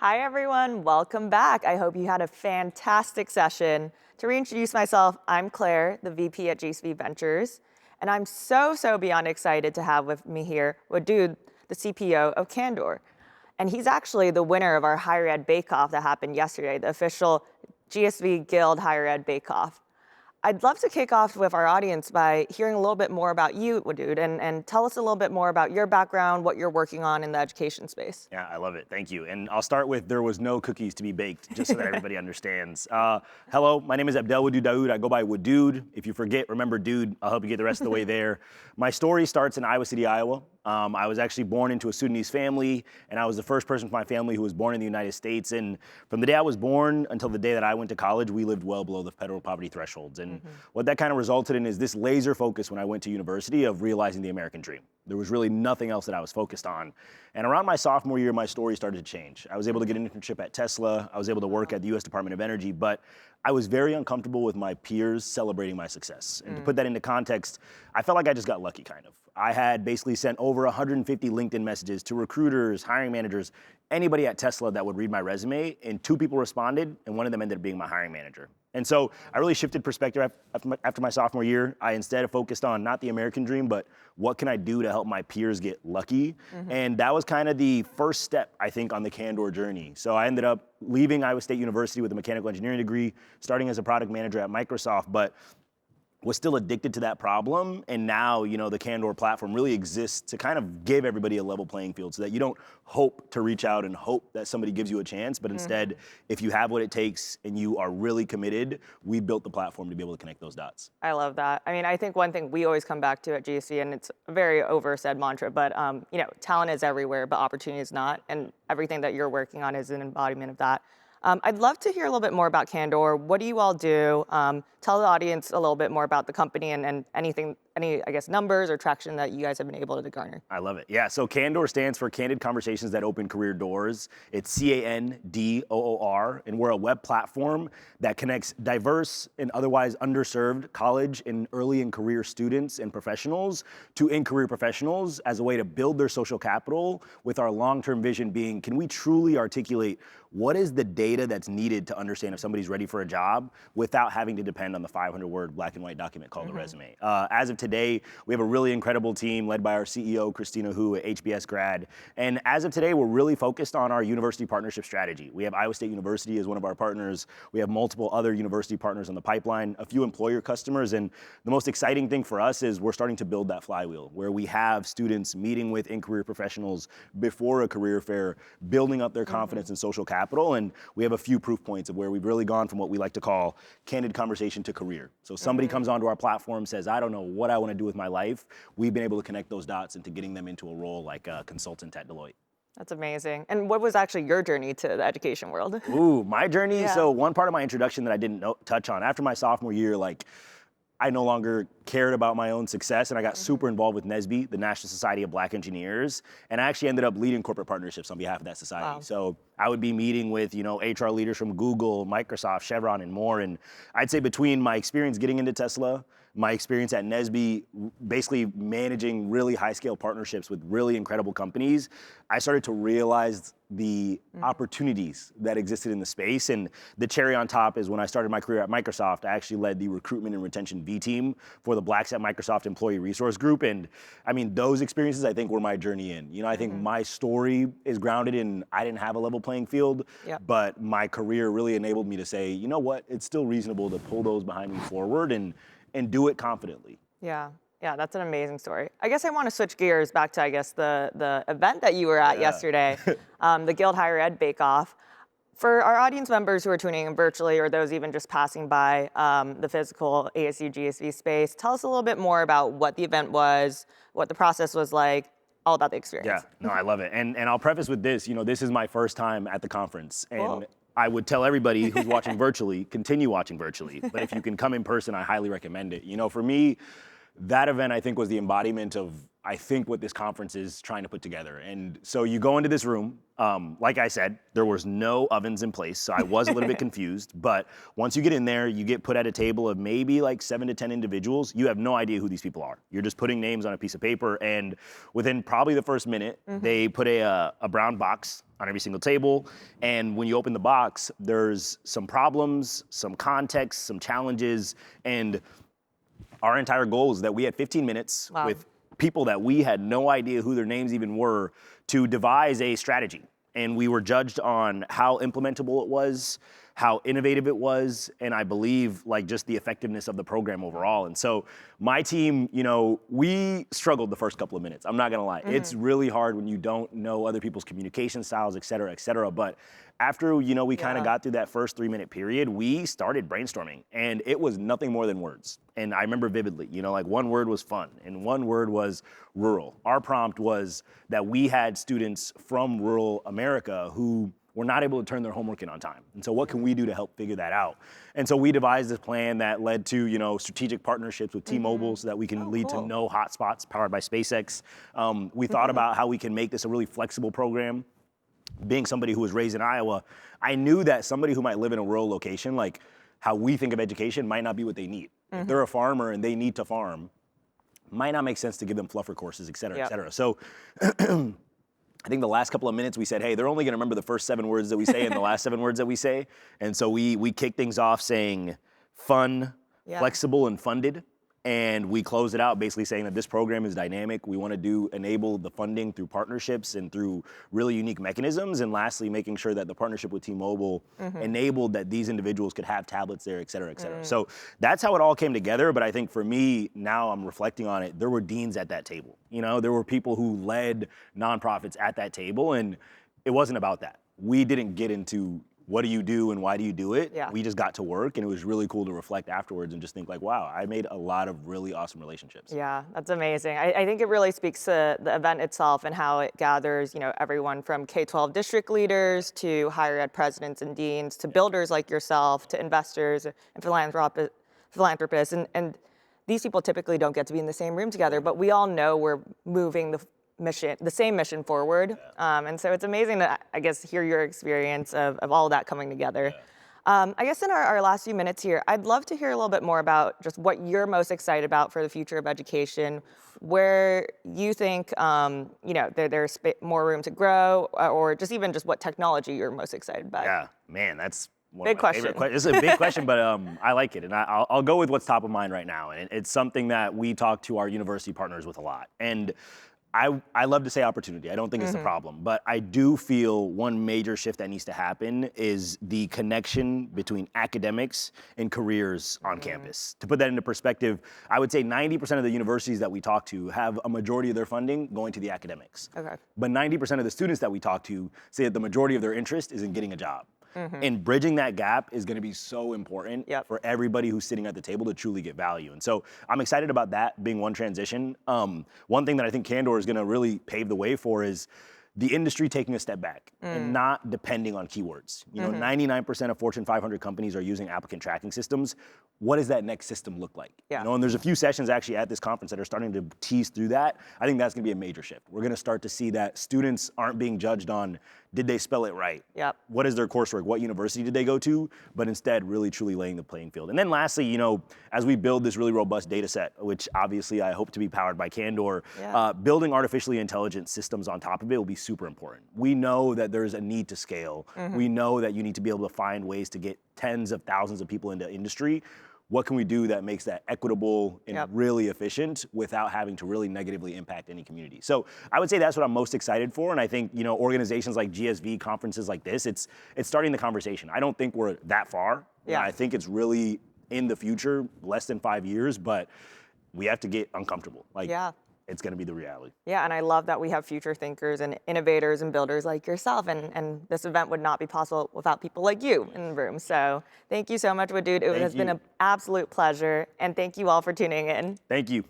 Hi everyone, welcome back. I hope you had a fantastic session. To reintroduce myself, I'm Claire, the VP at GSV Ventures, and I'm so beyond excited to have with me here Wadood, the CPO of Candor. And he's actually the winner of our Higher Ed Bake-Off that happened yesterday, the official GSV Guild Higher Ed Bake-Off. I'd love to kick off with our audience by hearing a little bit more about you, Wadood, and tell us a little bit more about your background, what you're working on in the education space. Yeah, I love it. Thank you. And I'll start with there was no cookies to be baked, just so that everybody understands. Hello, my name is Abdelwadood Daoud. I go by Wadood. If you forget, remember Dude. I'll help you get the rest of the way there. My story starts in Iowa City, Iowa. I was actually born into a Sudanese family, and I was the first person from my family who was born in the United States. And from the day I was born until the day that I went to college, we lived well below the federal poverty thresholds. And what that kind of resulted in is this laser focus when I went to university of realizing the American dream. There was really nothing else that I was focused on. And around my sophomore year, my story started to change. I was able to get an internship at Tesla. I was able to work at the US Department of Energy, but I was very uncomfortable with my peers celebrating my success. And to put that into context, I felt like I just got lucky, kind of. I had basically sent over 150 LinkedIn messages to recruiters, hiring managers, anybody at Tesla that would read my resume, and 2 people responded, and one of them ended up being my hiring manager. And so I really shifted perspective after my sophomore year. I instead focused on not the American dream, but what can I do to help my peers get lucky? And that was kind of the first step, I think, on the Candor journey. So I ended up leaving Iowa State University with a mechanical engineering degree, starting as a product manager at Microsoft, but was still addicted to that problem. And now, the Candor platform really exists to kind of give everybody a level playing field so that you don't hope to reach out and hope that somebody gives you a chance, but instead, if you have what it takes and you are really committed, we built the platform to be able to connect those dots. I love that. I mean, I think one thing we always come back to at GSV, and it's a very oversaid mantra, but talent is everywhere, but opportunity is not, and everything that you're working on is an embodiment of that. I'd love to hear a little bit more about Candor. What do you all do? Tell the audience a little bit more about the company and any, I guess, numbers or traction that you guys have been able to garner. I love it. Yeah, so Candor stands for Candid Conversations That Open Career Doors. It's Candoor, and we're a web platform that connects diverse and otherwise underserved college and early in career students and professionals to in-career professionals as a way to build their social capital, with our long-term vision being, can we truly articulate what is the data that's needed to understand if somebody's ready for a job without having to depend on the 500-word black and white document called a resume. As of today, we have a really incredible team led by our CEO, Christina Hu, at HBS grad. And as of today, we're really focused on our university partnership strategy. We have Iowa State University as one of our partners. We have multiple other university partners on the pipeline, a few employer customers. And the most exciting thing for us is we're starting to build that flywheel where we have students meeting with in-career professionals before a career fair, building up their confidence in social capital. And we have a few proof points of where we've really gone from what we like to call candid conversation to career. So somebody comes onto our platform, says, I don't know what I want to do with my life. We've been able to connect those dots into getting them into a role like a consultant at Deloitte. That's amazing. And what was actually your journey to the education world? Ooh, my journey. Yeah. So one part of my introduction that I didn't touch on, after my sophomore year, I no longer cared about my own success, and I got super involved with NSBE, the National Society of Black Engineers, and I actually ended up leading corporate partnerships on behalf of that society. Wow. So I would be meeting with, HR leaders from Google, Microsoft, Chevron, and more, and I'd say between my experience getting into Tesla, my experience at NSBE, basically managing really high-scale partnerships with really incredible companies, I started to realize the opportunities that existed in the space. And the cherry on top is when I started my career at Microsoft, I actually led the recruitment and retention V team for the Blacks at Microsoft Employee Resource Group. And I mean, those experiences, I think, were my journey in. I think my story is grounded in I didn't have a level playing field, but my career really enabled me to say, you know what, it's still reasonable to pull those behind me forward and do it confidently. Yeah, that's an amazing story. I guess I want to switch gears back to, the event that you were at yesterday, the Guild Higher Ed Bake-Off. For our audience members who are tuning in virtually or those even just passing by the physical ASU+GSV space, tell us a little bit more about what the event was, what the process was like, all about the experience. Yeah, no, I love it. And I'll preface with this, this is my first time at the conference. And Cool. I would tell everybody who's watching virtually, continue watching virtually. But if you can come in person, I highly recommend it. For me, that event, I think, was the embodiment of, I think, what this conference is trying to put together. And so you go into this room, like I said, there was no ovens in place, so I was a little bit confused. But once you get in there, you get put at a table of maybe like 7 to 10 individuals. You have no idea who these people are. You're just putting names on a piece of paper, and within probably the first minute, they put a brown box on every single table. And when you open the box, there's some problems, some context, some challenges, and our entire goal is that we had 15 minutes with people that we had no idea who their names even were to devise a strategy. And we were judged on how implementable it was, how innovative it was, and I believe like just the effectiveness of the program overall. And so my team, you know, we struggled the first couple of minutes. I'm not gonna lie. It's really hard when you don't know other people's communication styles, et cetera, et cetera. But after, you know, we kind of got through that first 3-minute period, we started brainstorming, and it was nothing more than words. And I remember vividly, you know, like one word was fun and one word was rural. Our prompt was that we had students from rural America who were not able to turn their homework in on time. And so what can we do to help figure that out? And so we devised this plan that led to, you know, strategic partnerships with T-Mobile so that we can lead to no hotspots powered by SpaceX. We thought about how we can make this a really flexible program. Being somebody who was raised in Iowa, I knew that somebody who might live in a rural location, like how we think of education, might not be what they need. If they're a farmer and they need to farm, might not make sense to give them fluffer courses, et cetera, et cetera. So I think the last couple of minutes we said, hey, they're only gonna remember the first 7 words that we say and the last 7 words that we say. And so we kicked things off saying fun, flexible, and funded. And we closed it out basically saying that this program is dynamic. We want to enable the funding through partnerships and through really unique mechanisms. And lastly, making sure that the partnership with T-Mobile enabled that these individuals could have tablets there, et cetera, et cetera. So that's how it all came together. But I think for me, now I'm reflecting on it, there were deans at that table. You know, there were people who led nonprofits at that table, and it wasn't about that. We didn't get into what do you do and why do you do it? We just got to work, and it was really cool to reflect afterwards and just think like, wow, I made a lot of really awesome relationships. Yeah, that's amazing. I think it really speaks to the event itself and how it gathers, you know, everyone from K-12 district leaders to higher ed presidents and deans to builders like yourself to investors and philanthropists. And these people typically don't get to be in the same room together, but we all know we're moving the same mission forward. And so it's amazing to, I guess, hear your experience of all of that coming together. I guess in our last few minutes here, I'd love to hear a little bit more about just what you're most excited about for the future of education, where you think, you know, there's more room to grow, or just even just what technology you're most excited about. Yeah, man, that's one big of my question. favorite questions. It's a big question, but I like it. And I'll go with what's top of mind right now. And it's something that we talk to our university partners with a lot. And I love to say opportunity. I don't think it's the problem, but I do feel one major shift that needs to happen is the connection between academics and careers on campus. To put that into perspective, I would say 90% of the universities that we talk to have a majority of their funding going to the academics. But 90% of the students that we talk to say that the majority of their interest is in getting a job. And bridging that gap is gonna be so important for everybody who's sitting at the table to truly get value. And so I'm excited about that being one transition. One thing that I think Candor is gonna really pave the way for is the industry taking a step back and not depending on keywords. You know, 99% of Fortune 500 companies are using applicant tracking systems. What does that next system look like? You know, and there's a few sessions actually at this conference that are starting to tease through that. I think that's gonna be a major shift. We're gonna start to see that students aren't being judged on, did they spell it right? What is their coursework? What university did they go to? But instead, really truly laying the playing field. And then lastly, you know, as we build this really robust data set, which obviously I hope to be powered by Candor, building artificially intelligent systems on top of it will be super important. We know that there's a need to scale. We know that you need to be able to find ways to get tens of thousands of people into industry. What can we do that makes that equitable and really efficient without having to really negatively impact any community? So I would say that's what I'm most excited for. And I think, you know, organizations like GSV, conferences like this, it's starting the conversation. I don't think we're that far. I think it's really in the future, less than 5 years, but we have to get uncomfortable. Like, it's gonna be the reality. Yeah, and I love that we have future thinkers and innovators and builders like yourself, and this event would not be possible without people like you in the room. So thank you so much, Wadood. It has been an absolute pleasure, and thank you all for tuning in. Thank you.